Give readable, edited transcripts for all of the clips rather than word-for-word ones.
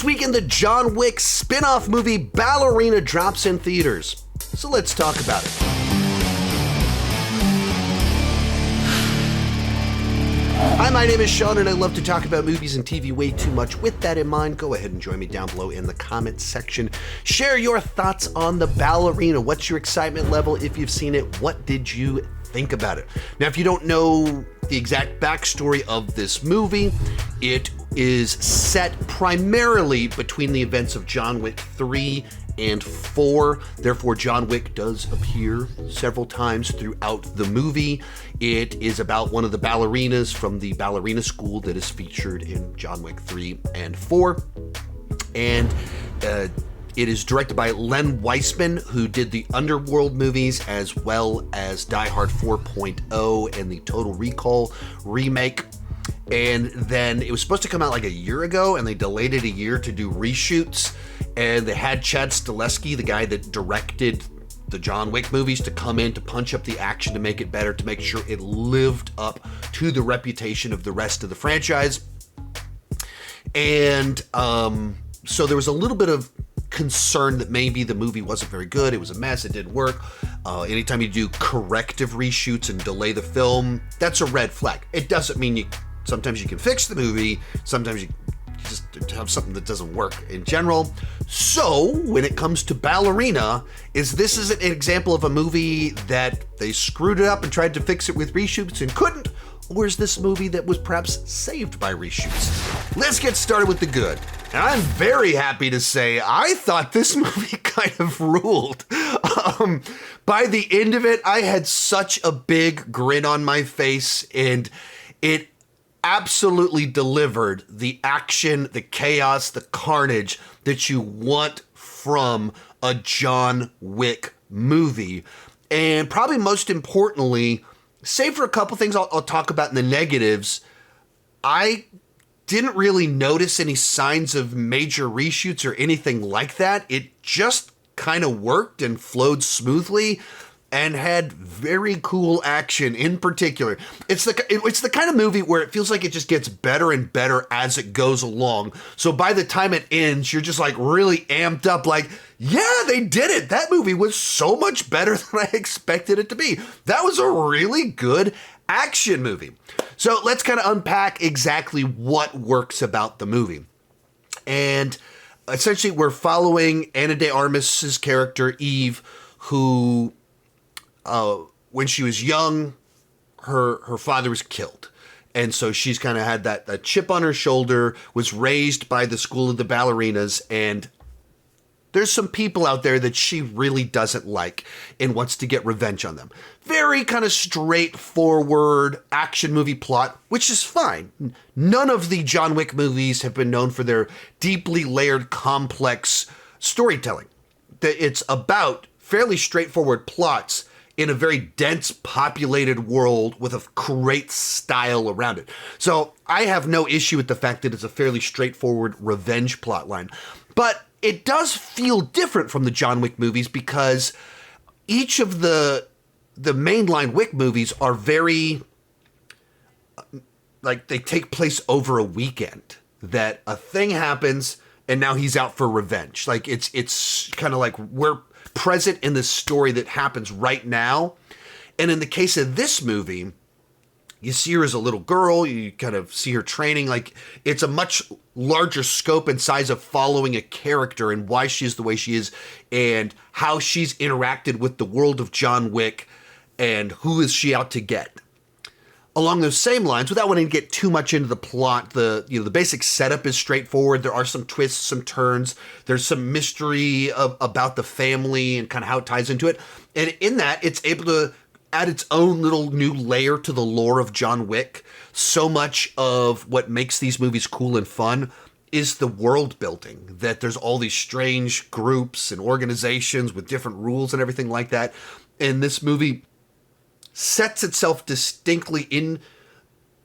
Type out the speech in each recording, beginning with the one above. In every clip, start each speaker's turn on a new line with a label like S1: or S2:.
S1: This weekend, the John Wick spin-off movie Ballerina drops in theaters. So let's talk about it. Hi, my name is Sean, and I love to talk about movies and TV way too much. With that in mind, go ahead and join me down below in the comments section. Share your thoughts on the Ballerina. What's your excitement level if you've seen it? What did you think about it? Now, if you don't know the exact backstory of this movie, it is set primarily between the events of John Wick 3 and 4. Therefore, John Wick does appear several times throughout the movie. It is about one of the ballerinas from the ballerina school that is featured in John Wick 3 and 4. And it is directed by Len Wiseman, who did the Underworld movies as well as Die Hard 4.0 and the Total Recall remake. And then it was supposed to come out like a year ago, and they delayed it a year to do reshoots. And they had Chad Stahelski, the guy that directed the John Wick movies, to come in to punch up the action, to make it better, to make sure it lived up to the reputation of the rest of the franchise. And so there was a little bit of concern that maybe the movie wasn't very good. It was a mess. It didn't work. Anytime you do corrective reshoots and delay the film, that's a red flag. It doesn't mean sometimes you can fix the movie. Sometimes you just have something that doesn't work in general. So when it comes to Ballerina, this is an example of a movie that they screwed it up and tried to fix it with reshoots and couldn't? Or is this movie that was perhaps saved by reshoots? Let's get started with the good. And I'm very happy to say I thought this movie kind of ruled. By the end of it, I had such a big grin on my face, and it absolutely delivered the action, the chaos, the carnage that you want from a John Wick movie. And probably most importantly, save for a couple things I'll talk about in the negatives, I didn't really notice any signs of major reshoots or anything like that. It just kind of worked and flowed smoothly and had very cool action. In particular, it's the kind of movie where it feels like it just gets better and better as it goes along. So by the time it ends, you're just like really amped up, like, yeah, they did it. That movie was so much better than I expected it to be. That was a really good action movie. So let's kind of unpack exactly what works about the movie. And essentially, we're following Ana de Armas's character, Eve, who when she was young, her father was killed. And so she's kind of had that chip on her shoulder, was raised by the school of the ballerinas, and there's some people out there that she really doesn't like and wants to get revenge on them. Very kind of straightforward action movie plot, which is fine. None of the John Wick movies have been known for their deeply layered, complex storytelling. It's about fairly straightforward plots in a very dense, populated world with a great style around it. So I have no issue with the fact that it's a fairly straightforward revenge plotline. But it does feel different from the John Wick movies because each of the mainline Wick movies are very, like, they take place over a weekend. That a thing happens and now he's out for revenge. Like, it's kind of like we're present in the story that happens right now. And in the case of this movie, you see her as a little girl, you kind of see her training, like it's a much larger scope and size of following a character and why she's the way she is and how she's interacted with the world of John Wick and who is she out to get. Along those same lines, without wanting to get too much into the plot, the basic setup is straightforward. There are some twists, some turns. There's some mystery about the family and kind of how it ties into it. And in that, it's able to add its own little new layer to the lore of John Wick. So much of what makes these movies cool and fun is the world building, that there's all these strange groups and organizations with different rules and everything like that. And this movie sets itself distinctly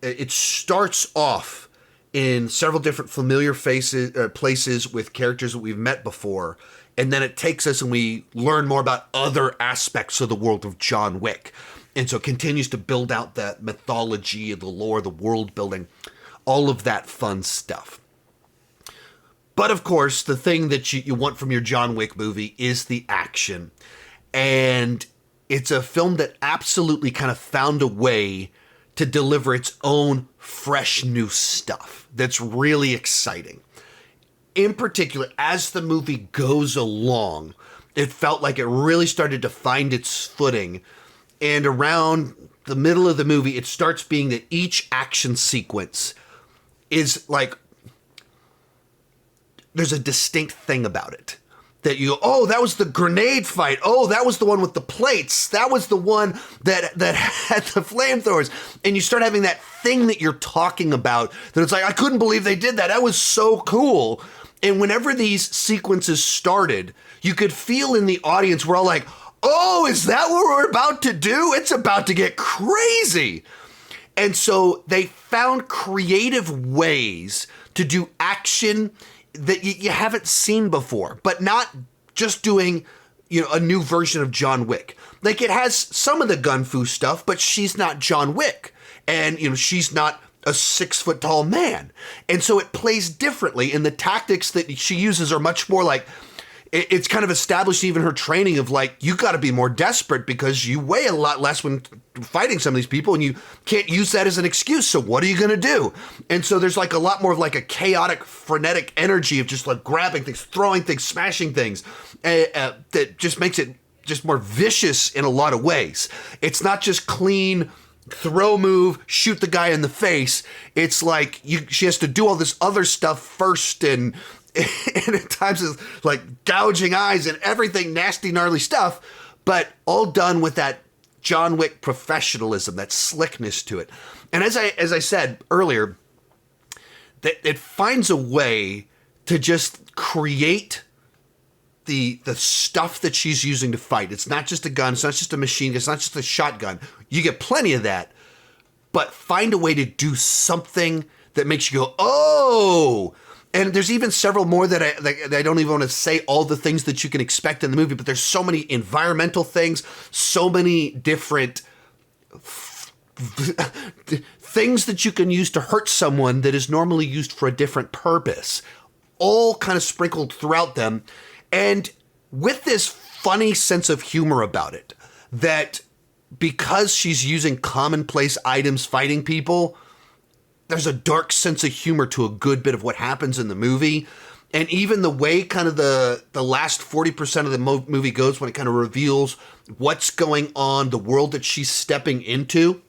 S1: it starts off in several different familiar places with characters that we've met before. And then it takes us and we learn more about other aspects of the world of John Wick. And so it continues to build out that mythology, the lore, the world building, all of that fun stuff. But of course, the thing that you want from your John Wick movie is the action. And it's a film that absolutely kind of found a way to deliver its own fresh new stuff that's really exciting. In particular, as the movie goes along, it felt like it really started to find its footing. And around the middle of the movie, it starts being that each action sequence is like, there's a distinct thing about it. That you go, oh, that was the grenade fight. Oh, that was the one with the plates. That was the one that had the flamethrowers. And you start having that thing that you're talking about that it's like, I couldn't believe they did that. That was so cool. And whenever these sequences started, you could feel in the audience, we're all like, oh, is that what we're about to do? It's about to get crazy. And so they found creative ways to do action that you haven't seen before, but not just doing, a new version of John Wick. Like, it has some of the gun fu stuff, but she's not John Wick. And, she's not a 6-foot-tall man. And so it plays differently, and the tactics that she uses are much more like, it's kind of established even her training of like, you got to be more desperate because you weigh a lot less when fighting some of these people and you can't use that as an excuse. So what are you going to do? And so there's like a lot more of like a chaotic, frenetic energy of just like grabbing things, throwing things, smashing things that just makes it just more vicious in a lot of ways. It's not just clean throw move, shoot the guy in the face. It's like she has to do all this other stuff first and at times it's like gouging eyes and everything, nasty, gnarly stuff, but all done with that John Wick professionalism, that slickness to it. And as I said earlier, that it finds a way to just create the stuff that she's using to fight. It's not just a gun, it's not just a machine gun, it's not just a shotgun. You get plenty of that, but find a way to do something that makes you go, oh. And there's even several more that I don't even want to say all the things that you can expect in the movie, but there's so many environmental things, so many different things that you can use to hurt someone that is normally used for a different purpose, all kind of sprinkled throughout them. And with this funny sense of humor about it, that because she's using commonplace items fighting people, there's a dark sense of humor to a good bit of what happens in the movie. And even the way kind of the last 40% of the movie goes when it kind of reveals what's going on, the world that she's stepping into,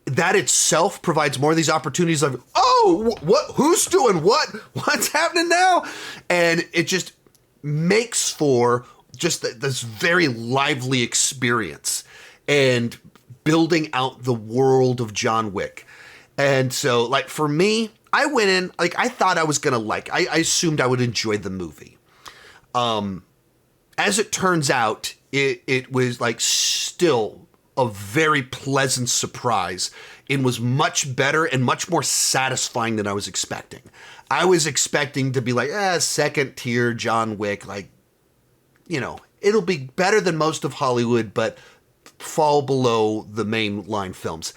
S1: that itself provides more of these opportunities of, oh, what? Who's doing what? What's happening now? And it just makes for just this very lively experience and building out the world of John Wick. And so, like, for me, I went in, like, I thought I was going to I assumed I would enjoy the movie. As it turns out, it was, like, still a very pleasant surprise and was much better and much more satisfying than I was expecting. I was expecting to be like, second tier John Wick, like, it'll be better than most of Hollywood, but fall below the mainline films.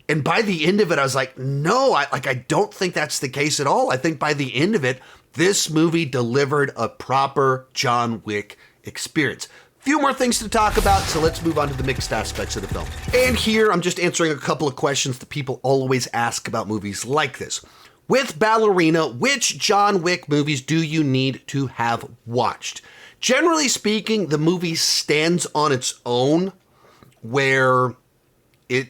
S1: And by the end of it, I was like, no, I don't think that's the case at all. I think by the end of it, this movie delivered a proper John Wick experience. Few more things to talk about, so let's move on to the mixed aspects of the film. And here, I'm just answering a couple of questions that people always ask about movies like this. With Ballerina, which John Wick movies do you need to have watched? Generally speaking, the movie stands on its own, where it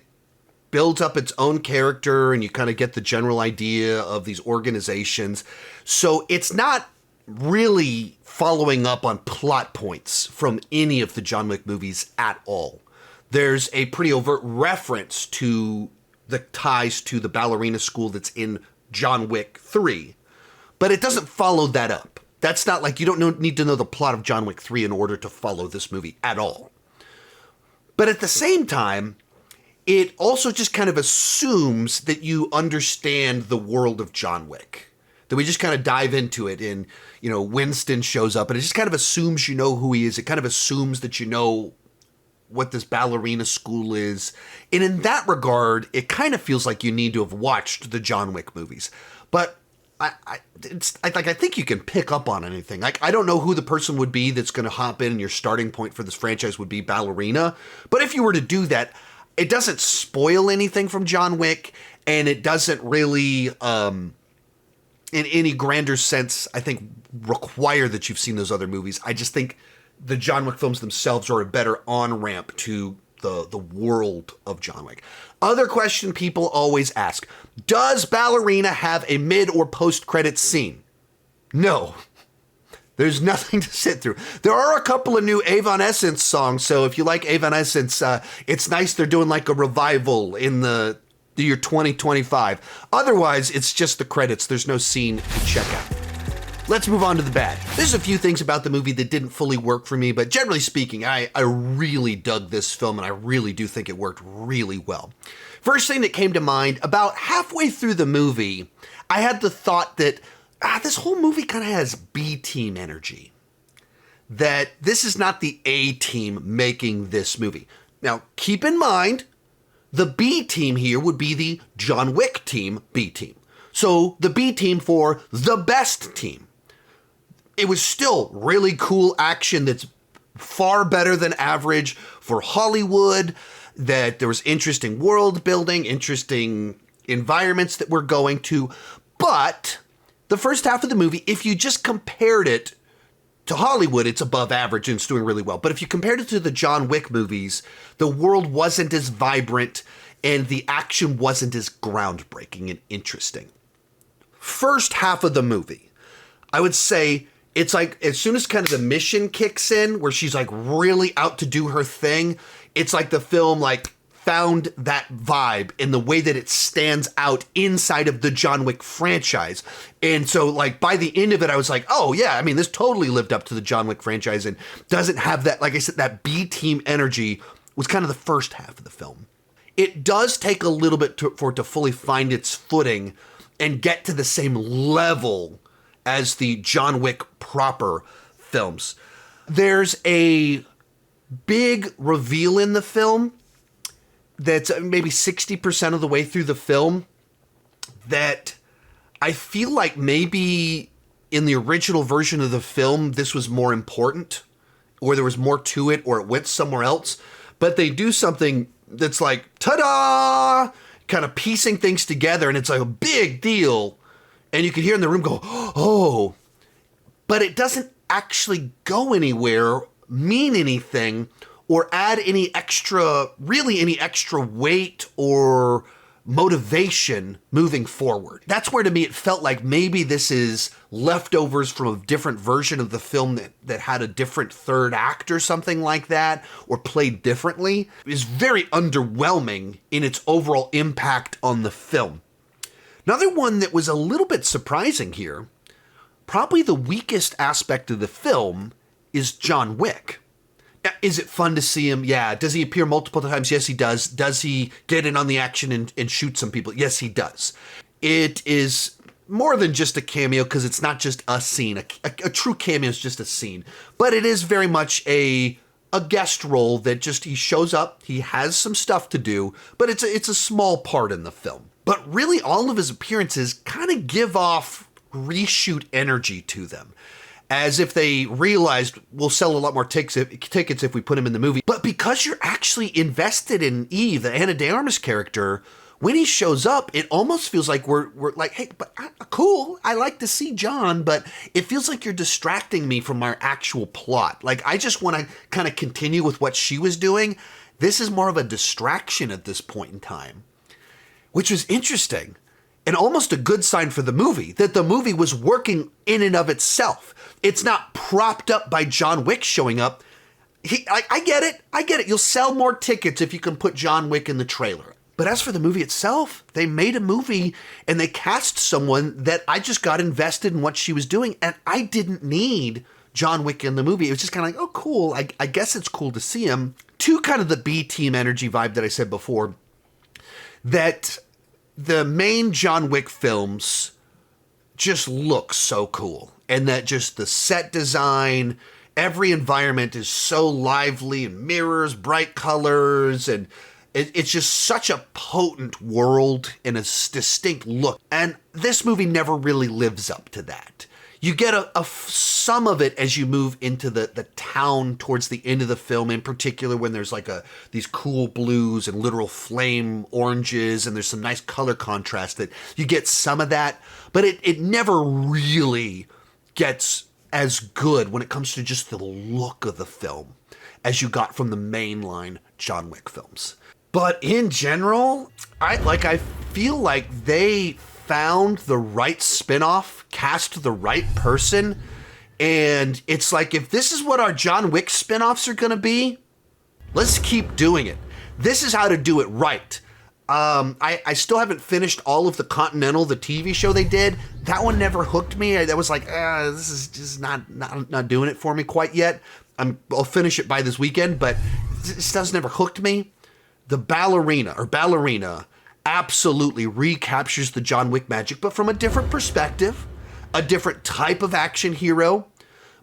S1: builds up its own character and you kind of get the general idea of these organizations. So it's not really following up on plot points from any of the John Wick movies at all. There's a pretty overt reference to the ties to the ballerina school that's in John Wick 3, but it doesn't follow that up. That's not like, you don't need to know the plot of John Wick 3 in order to follow this movie at all. But at the same time, it also just kind of assumes that you understand the world of John Wick. That we just kind of dive into it and, Winston shows up and it just kind of assumes you know who he is. It kind of assumes that you know what this ballerina school is. And in that regard, it kind of feels like you need to have watched the John Wick movies. But I think you can pick up on anything. Like, I don't know who the person would be that's going to hop in and your starting point for this franchise would be Ballerina. But if you were to do that, it doesn't spoil anything from John Wick, and it doesn't really, in any grander sense, I think, require that you've seen those other movies. I just think the John Wick films themselves are a better on-ramp to the world of John Wick. Other question people always ask, does Ballerina have a mid or post-credits scene? No. There's nothing to sit through. There are a couple of new Evanescence songs, so if you like Evanescence, it's nice they're doing like a revival in the year 2025. Otherwise, it's just the credits. There's no scene to check out. Let's move on to the bad. There's a few things about the movie that didn't fully work for me, but generally speaking, I really dug this film, and I really do think it worked really well. First thing that came to mind, about halfway through the movie, I had the thought that this whole movie kind of has B-team energy. That this is not the A-team making this movie. Now, keep in mind, the B-team here would be the John Wick team B-team. So, the B-team for the best team. It was still really cool action that's far better than average for Hollywood, that there was interesting world building, interesting environments that we're going to. But the first half of the movie, if you just compared it to Hollywood, it's above average and it's doing really well. But if you compared it to the John Wick movies, the world wasn't as vibrant and the action wasn't as groundbreaking and interesting. First half of the movie, I would say it's like as soon as kind of the mission kicks in, where she's like really out to do her thing, it's like the film like found that vibe in the way that it stands out inside of the John Wick franchise. And so like by the end of it, I was like, oh yeah, I mean, this totally lived up to the John Wick franchise and doesn't have that, like I said, that B-team energy was kind of the first half of the film. It does take a little bit for it to fully find its footing and get to the same level as the John Wick proper films. There's a big reveal in the film that's maybe 60% of the way through the film that I feel like maybe in the original version of the film, this was more important, or there was more to it, or it went somewhere else. But they do something that's like, ta-da! Kind of piecing things together, and it's like a big deal. And you can hear in the room go, oh, but it doesn't actually go anywhere, mean anything, or add any extra weight or motivation moving forward. That's where to me it felt like maybe this is leftovers from a different version of the film that had a different third act or something like that, or played differently. It is very underwhelming in its overall impact on the film. Another one that was a little bit surprising here, probably the weakest aspect of the film, is John Wick. Now, is it fun to see him? Yeah. Does he appear multiple times? Yes, he does. Does he get in on the action and shoot some people? Yes, he does. It is more than just a cameo because it's not just a scene. A true cameo is just a scene. But it is very much a guest role that just he shows up, he has some stuff to do, but it's a small part in the film. But really all of his appearances kind of give off reshoot energy to them. As if they realized we'll sell a lot more tickets if we put him in the movie. But because you're actually invested in Eve, the Ana de Armas character, when he shows up, it almost feels like we're like, hey, but cool, I like to see John, but it feels like you're distracting me from our actual plot. Like, I just want to kind of continue with what she was doing. This is more of a distraction at this point in time, which was interesting and almost a good sign for the movie, that the movie was working in and of itself. It's not propped up by John Wick showing up. I get it. You'll sell more tickets if you can put John Wick in the trailer. But as for the movie itself, they made a movie and they cast someone that I just got invested in what she was doing. And I didn't need John Wick in the movie. It was just kind of like, oh, cool. I guess it's cool to see him. To kind of the B-team energy vibe that I said before, that the main John Wick films just look so cool. And that just the set design, every environment is so lively and mirrors, bright colors, and It's just such a potent world and a distinct look. And this movie never really lives up to that. You get some of it as you move into the town towards the end of the film, in particular when there's like these cool blues and literal flame oranges, and there's some nice color contrast that you get some of that, but it never really gets as good when it comes to just the look of the film as you got from the mainline John Wick films. But in general, I feel like they found the right spinoff, cast the right person, and it's like, if this is what our John Wick spinoffs are gonna be, let's keep doing it. This is how to do it right. I still haven't finished all of the Continental, the TV show they did. That one never hooked me. That was like, this is just not doing it for me quite yet. I'll finish it by this weekend, but this does never hooked me. The Ballerina absolutely recaptures the John Wick magic, but from a different perspective, a different type of action hero,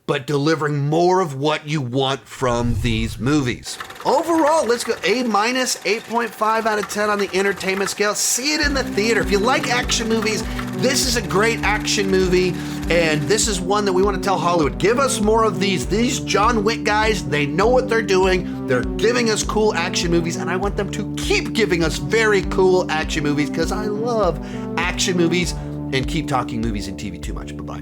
S1: but delivering more of what you want from these movies. Overall, let's go A-, 8.5 out of 10 on the entertainment scale. See it in the theater. If you like action movies, this is a great action movie, and this is one that we want to tell Hollywood, give us more of these. These John Wick guys, they know what they're doing. They're giving us cool action movies, and I want them to keep giving us very cool action movies, because I love action movies, and keep talking movies and TV too much. Bye-bye.